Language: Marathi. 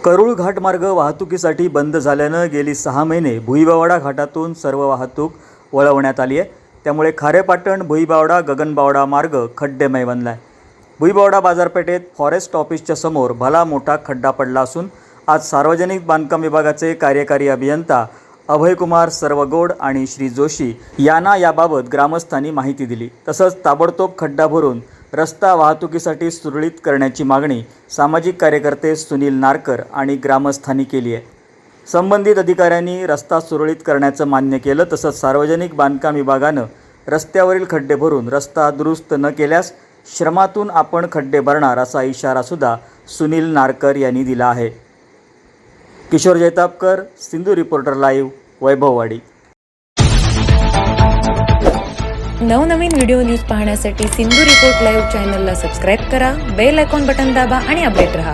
करूळ घाटमार्ग वाहतुकीसाठी बंद झाल्यानं गेली 6 महिने भुईबावडा घाटातून सर्व वाहतूक वळवण्यात आली आहे। त्यामुळे खारेपाटण भुईबावडा गगनबावडा मार्ग खड्डेमय बनला आहे। भुईबावडा बाजारपेठेत फॉरेस्ट ऑफिसच्या समोर भला मोठा खड्डा पडला असून आज सार्वजनिक बांधकाम विभागाचे कार्यकारी अभियंता अभयकुमार सर्वगोड आणि श्री जोशी यांना याबाबत ग्रामस्थांनी माहिती दिली। तसंच ताबडतोब खड्डा भरून रस्ता वाहतुकीसाठी सुरळीत करण्याची मागणी सामाजिक कार्यकर्ते सुनील नारकर आणि ग्रामस्थांनी केली आहे। संबंधित अधिकाऱ्यांनी रस्ता सुरळीत करण्याचं मान्य केलं। तसंच सार्वजनिक बांधकाम विभागानं रस्त्यावरील खड्डे भरून रस्ता दुरुस्त न केल्यास श्रमातून आपण खड्डे भरणार असा इशारा सुद्धा सुनील नारकर यांनी दिला आहे। Kishor Jaitapkar, Sindhu reporter live, Vaibhavwadi. नवनवीन व्हिडिओ न्यूज पाहण्यासाठी सिंधू रिपोर्ट लाईव्ह चॅनलला सबस्क्राईब करा, बेल आयकॉन बटन दाबा आणि अपडेट रहा।